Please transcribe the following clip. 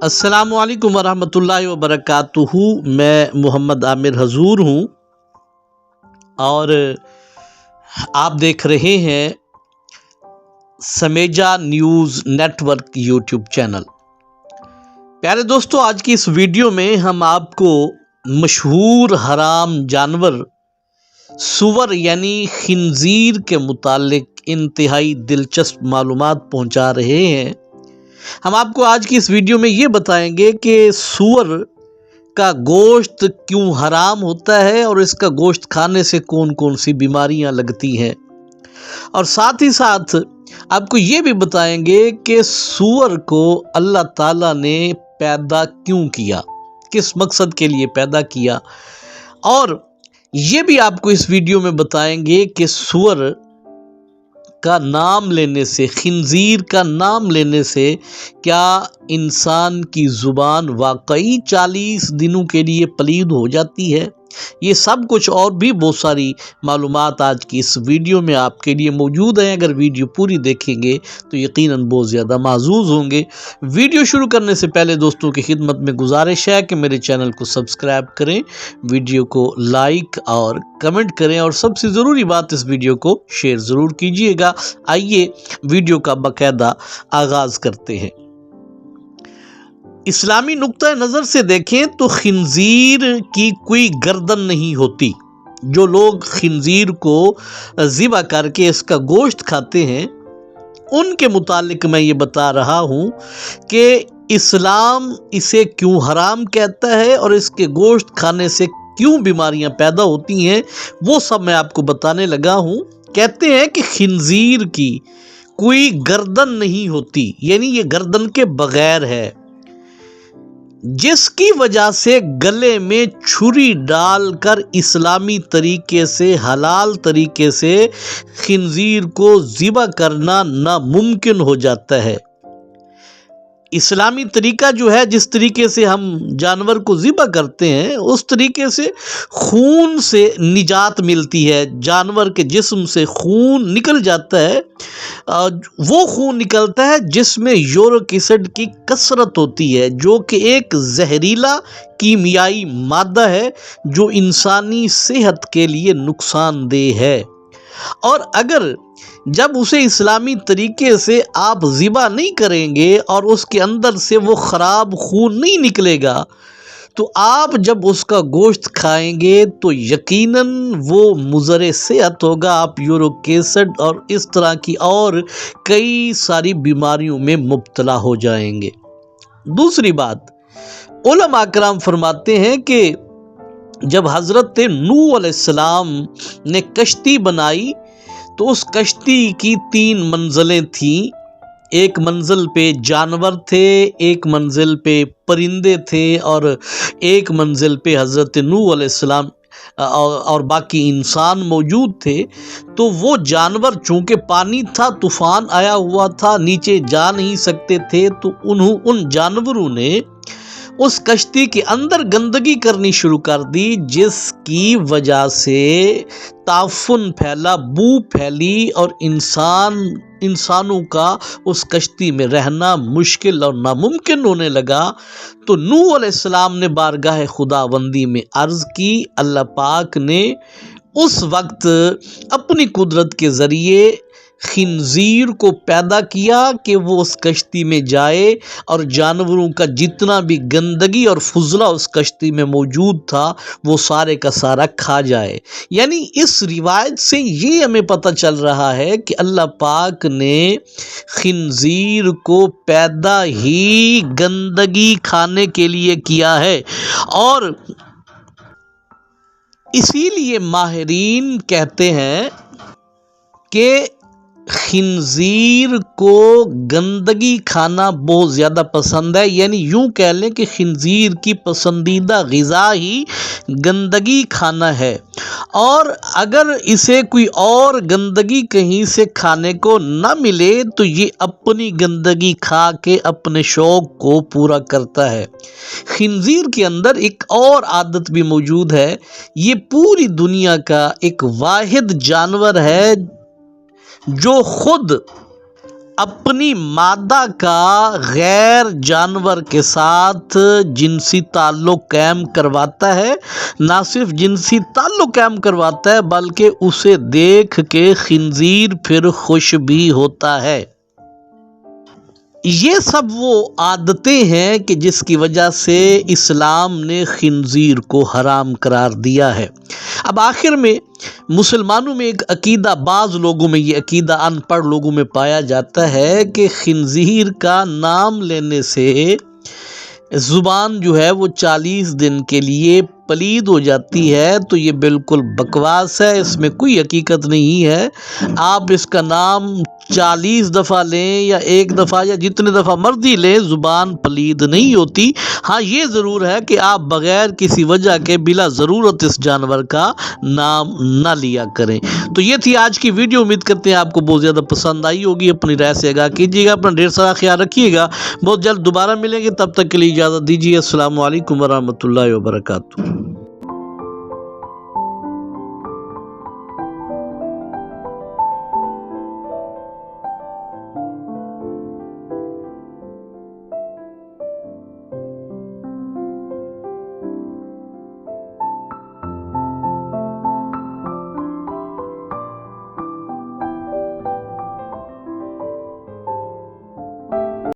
السلام علیکم ورحمۃ اللہ وبرکاتہ۔ میں محمد عامر حضور ہوں اور آپ دیکھ رہے ہیں Samija news net YouTube channel. پیارے دوستو، آج کی اس ویڈیو میں ہم آپ کو مشہور حرام جانور سور یعنی خنزیر کے متعلق انتہائی دلچسپ معلومات پہنچا رہے ہیں۔ ہم آپ کو آج کی اس ویڈیو میں یہ بتائیں گے کہ سور کا گوشت کیوں حرام ہوتا ہے اور اس کا گوشت کھانے سے کون کون سی بیماریاں لگتی ہیں، اور ساتھ ہی ساتھ آپ کو یہ بھی بتائیں گے کہ سور کو اللہ تعالیٰ نے پیدا کیوں کیا، کس مقصد کے لیے پیدا کیا، اور یہ بھی آپ کو اس ویڈیو میں بتائیں گے کہ سور کا نام لینے سے، خنزیر کا نام لینے سے کیا انسان کی زبان واقعی 40 دنوں کے لیے پلید ہو جاتی ہے۔ یہ سب کچھ اور بھی بہت ساری معلومات آج کی اس ویڈیو میں آپ کے لیے موجود ہیں۔ اگر ویڈیو پوری دیکھیں گے تو یقیناً بہت زیادہ محظوظ ہوں گے۔ ویڈیو شروع کرنے سے پہلے دوستوں کی خدمت میں گزارش ہے کہ میرے چینل کو سبسکرائب کریں، ویڈیو کو لائک اور کمنٹ کریں، اور سب سے ضروری بات، اس ویڈیو کو شیئر ضرور کیجیے گا۔ آئیے ویڈیو کا باقاعدہ آغاز کرتے ہیں۔ اسلامی نقطہ نظر سے دیکھیں تو خنزیر کی کوئی گردن نہیں ہوتی۔ جو لوگ خنزیر کو ذبح کر کے اس کا گوشت کھاتے ہیں، ان کے متعلق میں یہ بتا رہا ہوں کہ اسلام اسے کیوں حرام کہتا ہے اور اس کے گوشت کھانے سے کیوں بیماریاں پیدا ہوتی ہیں، وہ سب میں آپ کو بتانے لگا ہوں۔ کہتے ہیں کہ خنزیر کی کوئی گردن نہیں ہوتی، یعنی یہ گردن کے بغیر ہے، جس کی وجہ سے گلے میں چھری ڈال کر اسلامی طریقے سے، حلال طریقے سے خنزیر کو ذبح کرنا ناممکن ہو جاتا ہے۔ اسلامی طریقہ جو ہے، جس طریقے سے ہم جانور کو ذبح کرتے ہیں، اس طریقے سے خون سے نجات ملتی ہے۔ جانور کے جسم سے خون نکل جاتا ہے، وہ خون نکلتا ہے جس میں یورک ایسڈ کی کثرت ہوتی ہے، جو کہ ایک زہریلا کیمیائی مادہ ہے جو انسانی صحت کے لیے نقصان دہ ہے۔ اور اگر جب اسے اسلامی طریقے سے آپ ذبح نہیں کریں گے اور اس کے اندر سے وہ خراب خون نہیں نکلے گا، تو آپ جب اس کا گوشت کھائیں گے تو یقیناً وہ مضر صحت ہوگا۔ آپ یورک ایسڈ اور اس طرح کی اور کئی ساری بیماریوں میں مبتلا ہو جائیں گے۔ دوسری بات، علماء کرام فرماتے ہیں کہ جب حضرت نوح علیہ السلام نے کشتی بنائی تو اس کشتی کی 3 منزلیں تھیں۔ ایک منزل پہ جانور تھے، ایک منزل پہ پرندے تھے، اور ایک منزل پہ حضرت نوح علیہ السلام اور باقی انسان موجود تھے۔ تو وہ جانور، چونکہ پانی تھا، طوفان آیا ہوا تھا، نیچے جا نہیں سکتے تھے، تو ان جانوروں نے اس کشتی کے اندر گندگی کرنی شروع کر دی، جس کی وجہ سے تعفن پھیلا، بو پھیلی، اور انسانوں کا اس کشتی میں رہنا مشکل اور ناممکن ہونے لگا۔ تو نوح علیہ السلام نے بارگاہ خداوندی میں عرض کی۔ اللہ پاک نے اس وقت اپنی قدرت کے ذریعے خنزیر کو پیدا کیا کہ وہ اس کشتی میں جائے اور جانوروں کا جتنا بھی گندگی اور فضلہ اس کشتی میں موجود تھا وہ سارے کا سارا کھا جائے۔ یعنی اس روایت سے یہ ہمیں پتہ چل رہا ہے کہ اللہ پاک نے خنزیر کو پیدا ہی گندگی کھانے کے لیے کیا ہے، اور اسی لیے ماہرین کہتے ہیں کہ خنزیر کو گندگی کھانا بہت زیادہ پسند ہے۔ یعنی یوں کہہ لیں کہ خنزیر کی پسندیدہ غذا ہی گندگی کھانا ہے، اور اگر اسے کوئی اور گندگی کہیں سے کھانے کو نہ ملے تو یہ اپنی گندگی کھا کے اپنے شوق کو پورا کرتا ہے۔ خنزیر کے اندر ایک اور عادت بھی موجود ہے۔ یہ پوری دنیا کا ایک واحد جانور ہے جو خود اپنی مادہ کا غیر جانور کے ساتھ جنسی تعلق قائم کرواتا ہے، نہ صرف جنسی تعلق قائم کرواتا ہے بلکہ اسے دیکھ کے خنزیر پھر خوش بھی ہوتا ہے۔ یہ سب وہ عادتیں ہیں کہ جس کی وجہ سے اسلام نے خنزیر کو حرام قرار دیا ہے۔ اب آخر میں مسلمانوں میں ایک عقیدہ، بعض لوگوں میں یہ عقیدہ ان پڑھ لوگوں میں پایا جاتا ہے کہ خنزیر کا نام لینے سے زبان جو ہے وہ 40 دن کے لیے پلید ہو جاتی ہے، تو یہ بالکل بکواس ہے، اس میں کوئی حقیقت نہیں ہے۔ آپ اس کا نام 40 دفعہ لیں یا ایک دفعہ یا جتنے دفعہ مرضی لیں، زبان پلید نہیں ہوتی۔ ہاں یہ ضرور ہے کہ آپ بغیر کسی وجہ کے بلا ضرورت اس جانور کا نام نہ لیا کریں۔ تو یہ تھی آج کی ویڈیو، امید کرتے ہیں آپ کو بہت زیادہ پسند آئی ہوگی۔ اپنی رائے سے آگاہ کیجیے گا، اپنا ڈھیر سارا خیال رکھیے گا۔ بہت جلد دوبارہ ملیں گے، تب تک کے لیے اجازت دیجیے۔ السلام علیکم ورحمۃ اللہ وبرکاتہ۔